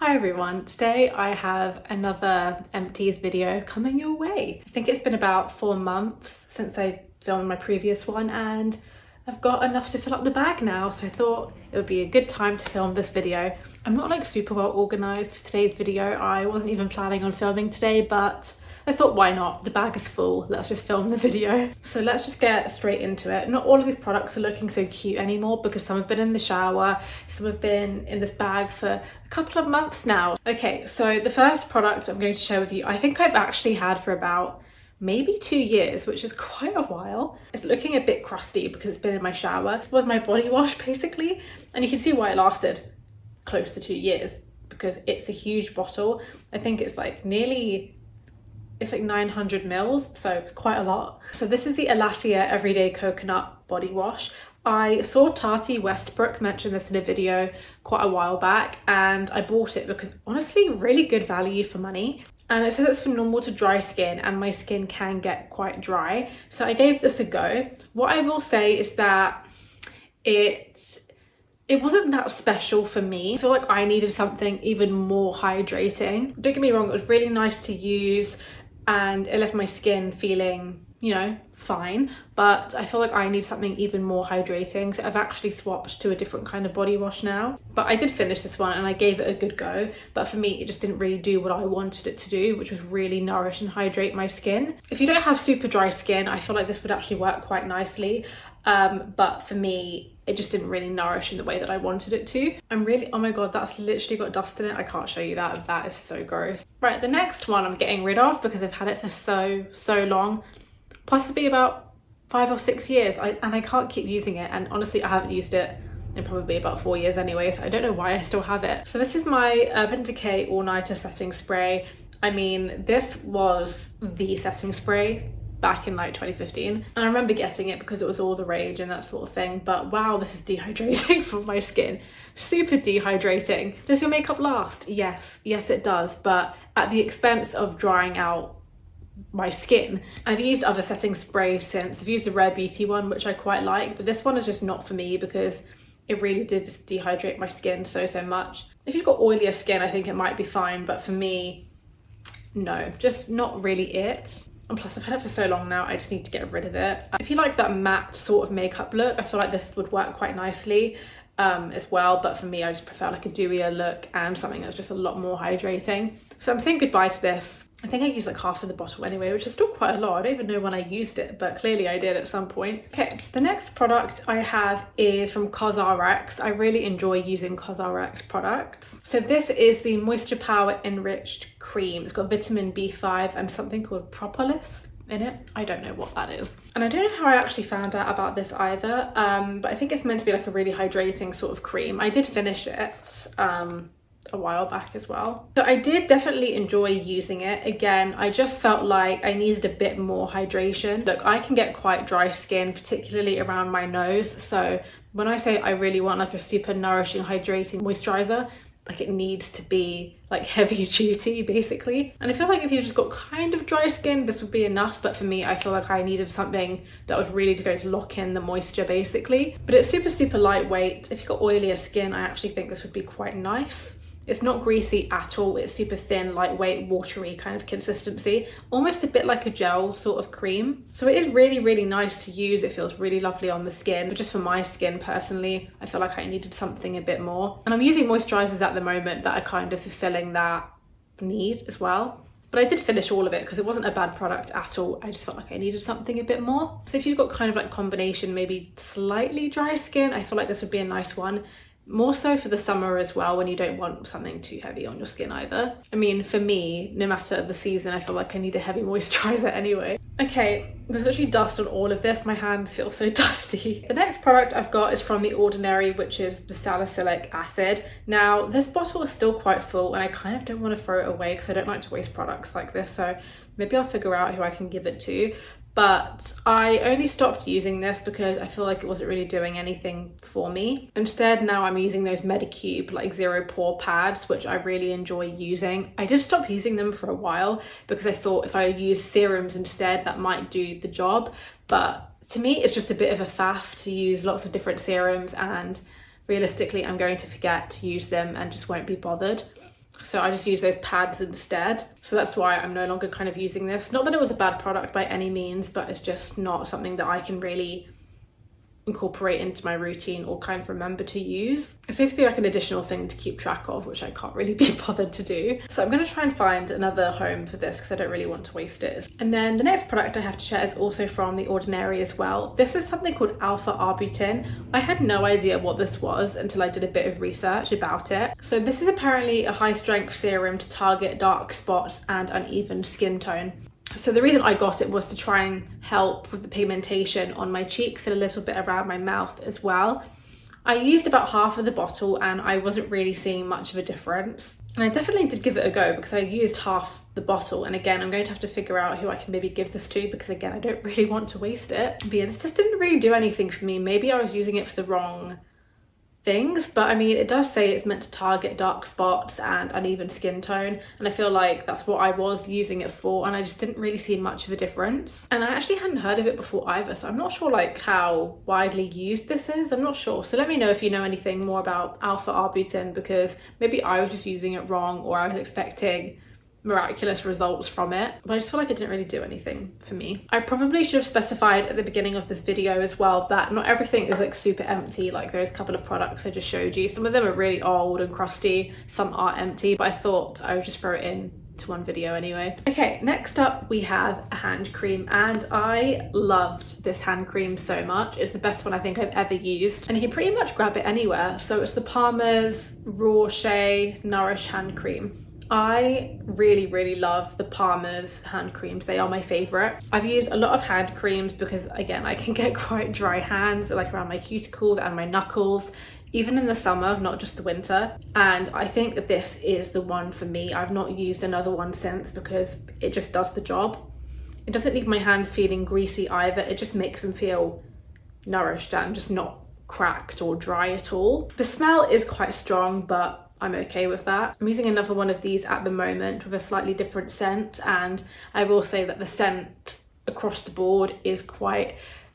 Hi everyone, today I have another empties video coming your way. I think it's been about 4 months since I filmed my previous one and I've got enough to fill up the bag now, so I thought it would be a good time to film this video. I'm not like super well organised for today's video. I wasn't even planning on filming today, but I thought why not? The bag is full, let's just film the video. So let's just get straight into it. Not all of these products are looking so cute anymore because some have been in the shower, some have been in this bag for a couple of months now. Okay, so the first product I'm going to share with you, I think I've actually had for about maybe 2 years, which is quite a while. It's looking a bit crusty because it's been in my shower. This was my body wash basically, and you can see why it lasted close to 2 years because it's a huge bottle. I think it's like 900 mils, so quite a lot. So this is the Alafia Everyday Coconut Body Wash. I saw Tati Westbrook mention this in a video quite a while back and I bought it because honestly, really good value for money. And it says it's for normal to dry skin and my skin can get quite dry. So I gave this a go. What I will say is that it wasn't that special for me. I feel like I needed something even more hydrating. Don't get me wrong, it was really nice to use and it left my skin feeling, you know, fine, but I feel like I need something even more hydrating, so I've actually swapped to a different kind of body wash now. But I did finish this one and I gave it a good go, but for me it just didn't really do what I wanted it to do, which was really nourish and hydrate my skin. If you don't have super dry skin, I feel like this would actually work quite nicely, but for me it just didn't really nourish in the way that I wanted it to. Oh my god, that's literally got dust in it. I can't show you that. That is so gross. Right, the next one I'm getting rid of because I've had it for so long, possibly about 5 or 6 years, and I can't keep using it, and honestly I haven't used it in probably about 4 years anyway, so I don't know why I still have it. So this is my Urban Decay All Nighter Setting Spray. I mean, this was the setting spray back in like 2015, and I remember getting it because it was all the rage and that sort of thing, but wow, this is dehydrating for my skin. Super dehydrating. Does your makeup last? Yes it does, but at the expense of drying out my skin. I've used other setting sprays since. I've used a Rare Beauty one, which I quite like, but this one is just not for me because it really did just dehydrate my skin so much. If you've got oilier skin, I think it might be fine, but for me, no, just not really it. And plus I've had it for so long now, I just need to get rid of it. If you like that matte sort of makeup look, I feel like this would work quite nicely as well, but for me I just prefer like a dewier look and something that's just a lot more hydrating. So I'm saying goodbye to this. I think I used like half of the bottle anyway, which is still quite a lot. I don't even know when I used it, but clearly I did at some point. Okay, the next product I have is from COSRX. I really enjoy using COSRX products. So this is the Moisture Power Enriched Cream. It's got vitamin B5 and something called propolis in it. I don't know what that is. And I don't know how I actually found out about this either, but I think it's meant to be like a really hydrating sort of cream. I did finish it a while back as well. So I did definitely enjoy using it. Again, I just felt like I needed a bit more hydration. Look, I can get quite dry skin, particularly around my nose. So when I say I really want like a super nourishing, hydrating moisturizer, like it needs to be like heavy duty basically. And I feel like if you've just got kind of dry skin, this would be enough, but for me I feel like I needed something that was really going to lock in the moisture basically. But it's super lightweight. If you've got oilier skin, I actually think this would be quite nice. It's not greasy at all. It's super thin, lightweight, watery kind of consistency, almost a bit like a gel sort of cream. So it is really nice to use. It feels really lovely on the skin, but just for my skin personally, I feel like I needed something a bit more. And I'm using moisturizers at the moment that are kind of fulfilling that need as well. But I did finish all of it because it wasn't a bad product at all. I just felt like I needed something a bit more. So if you've got kind of like combination, maybe slightly dry skin, I feel like this would be a nice one. More so for the summer as well, when you don't want something too heavy on your skin either. I mean, for me, no matter the season, I feel like I need a heavy moisturizer anyway. Okay, there's actually dust on all of this. My hands feel so dusty. The next product I've got is from The Ordinary, which is the salicylic acid. Now, this bottle is still quite full and I kind of don't want to throw it away because I don't like to waste products like this. So maybe I'll figure out who I can give it to. But I only stopped using this because I feel like it wasn't really doing anything for me. Instead, now I'm using those Medicube like zero pore pads, which I really enjoy using. I did stop using them for a while because I thought if I use serums instead, that might do the job. But to me, it's just a bit of a faff to use lots of different serums, and realistically, I'm going to forget to use them and just won't be bothered. So I just use those pads instead. So that's why I'm no longer kind of using this. Not that it was a bad product by any means, but it's just not something that I can really incorporate into my routine or kind of remember to use. It's basically like an additional thing to keep track of, which I can't really be bothered to do. So I'm going to try and find another home for this because I don't really want to waste it. And then the next product I have to share is also from The Ordinary as well. This is something called alpha arbutin. I had no idea what this was until I did a bit of research about it. So this is apparently a high strength serum to target dark spots and uneven skin tone. So the reason I got it was to try and help with the pigmentation on my cheeks and a little bit around my mouth as well. I used about half of the bottle and I wasn't really seeing much of a difference. And I definitely did give it a go because I used half the bottle. And again, I'm going to have to figure out who I can maybe give this to because again, I don't really want to waste it. But yeah, this just didn't really do anything for me. Maybe I was using it for the wrong things, but I mean, it does say it's meant to target dark spots and uneven skin tone, and I feel like that's what I was using it for, and I just didn't really see much of a difference. And I actually hadn't heard of it before either, so I'm not sure like how widely used this is. I'm not sure, so let me know if you know anything more about alpha arbutin, because maybe I was just using it wrong or I was expecting miraculous results from it, but I just feel like it didn't really do anything for me. I probably should have specified at the beginning of this video as well that not everything is like super empty, like those couple of products I just showed you. Some of them are really old and crusty, some are empty, but I thought I would just throw it in to one video anyway. Okay, next up we have a hand cream, and I loved this hand cream so much. It's the best one I think I've ever used, and you can pretty much grab it anywhere. So it's the Palmer's Raw Shea Nourish hand cream. I really love the Palmer's hand creams. They are my favorite. I've used a lot of hand creams because again, I can get quite dry hands, like around my cuticles and my knuckles, even in the summer, not just the winter. And I think that this is the one for me. I've not used another one since because it just does the job. It doesn't leave my hands feeling greasy either. It just makes them feel nourished and just not cracked or dry at all. The smell is quite strong, but I'm okay with that. I'm using another one of these at the moment with a slightly different scent, and I will say that the scent across the board is quite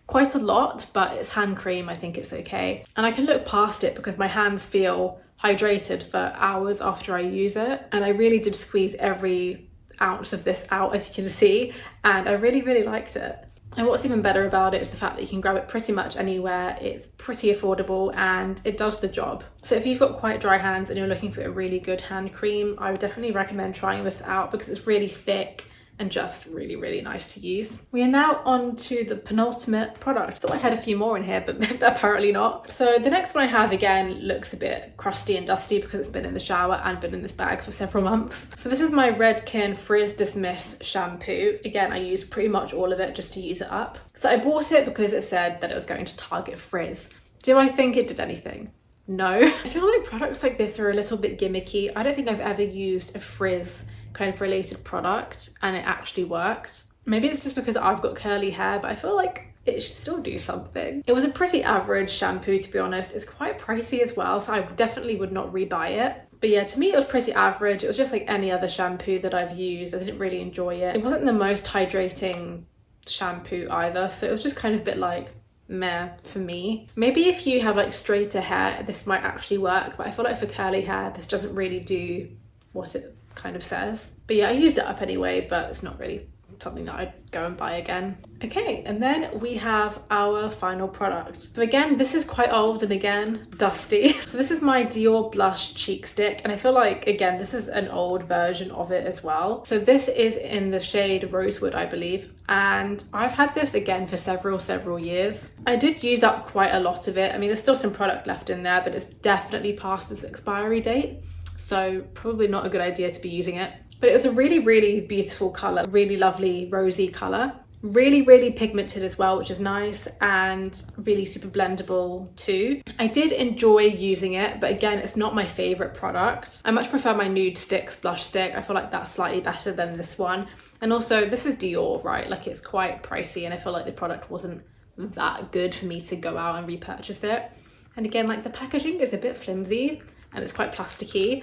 a lot, but it's hand cream, I think it's okay. And I can look past it because my hands feel hydrated for hours after I use it, and I really did squeeze every ounce of this out, as you can see, and I really liked it. And what's even better about it is the fact that you can grab it pretty much anywhere. It's pretty affordable and it does the job. So if you've got quite dry hands and you're looking for a really good hand cream, I would definitely recommend trying this out because it's really thick and just really nice to use. We are now on to the penultimate product. I thought I had a few more in here, but apparently not. So the next one I have, again, looks a bit crusty and dusty because it's been in the shower and been in this bag for several months. So this is my Redken Frizz Dismiss shampoo. Again, I used pretty much all of it just to use it up. So I bought it because it said that it was going to target frizz. Do I think it did anything? No. I feel like products like this are a little bit gimmicky. I don't think I've ever used a frizz kind of related product and it actually worked. Maybe it's just because I've got curly hair, but I feel like it should still do something. It was a pretty average shampoo, to be honest. It's quite pricey as well, so I definitely would not rebuy it. But yeah, to me it was pretty average. It was just like any other shampoo that I've used. I didn't really enjoy it. It wasn't the most hydrating shampoo either, so it was just kind of a bit like meh for me. Maybe if you have like straighter hair, this might actually work, but I feel like for curly hair, this doesn't really do what it kind of says. But yeah, I used it up anyway, but it's not really something that I'd go and buy again. Okay, and then we have our final product. So again, this is quite old and again, dusty. So this is my Dior Blush Cheek Stick, and I feel like, again, this is an old version of it as well. So this is in the shade Rosewood, I believe, and I've had this again for several years. I did use up quite a lot of it. I mean, there's still some product left in there, but it's definitely past its expiry date. So probably not a good idea to be using it. But it was a really beautiful colour, really lovely rosy colour. Really pigmented as well, which is nice, and really super blendable too. I did enjoy using it, but again, it's not my favourite product. I much prefer my Nude Sticks blush stick. I feel like that's slightly better than this one. And also, this is Dior, right? Like, it's quite pricey, and I feel like the product wasn't that good for me to go out and repurchase it. And again, like, the packaging is a bit flimsy and it's quite plasticky,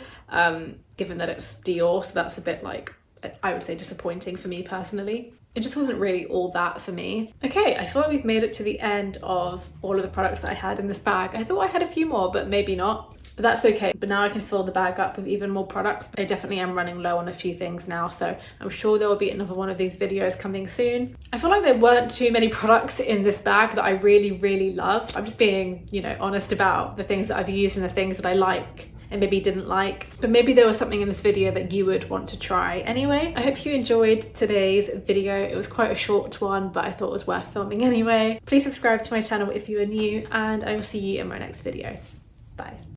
given that it's Dior, so that's a bit like, I would say, disappointing for me personally. It just wasn't really all that for me. Okay, I feel like we've made it to the end of all of the products that I had in this bag. I thought I had a few more, but maybe not. but that's okay. But now I can fill the bag up with even more products. I definitely am running low on a few things now, so I'm sure there will be another one of these videos coming soon. I feel like there weren't too many products in this bag that I really loved. I'm just being, you know, honest about the things that I've used and the things that I like and maybe didn't like, but maybe there was something in this video that you would want to try anyway. I hope you enjoyed today's video. It was quite a short one, but I thought it was worth filming anyway. Please subscribe to my channel if you are new, and I will see you in my next video. Bye.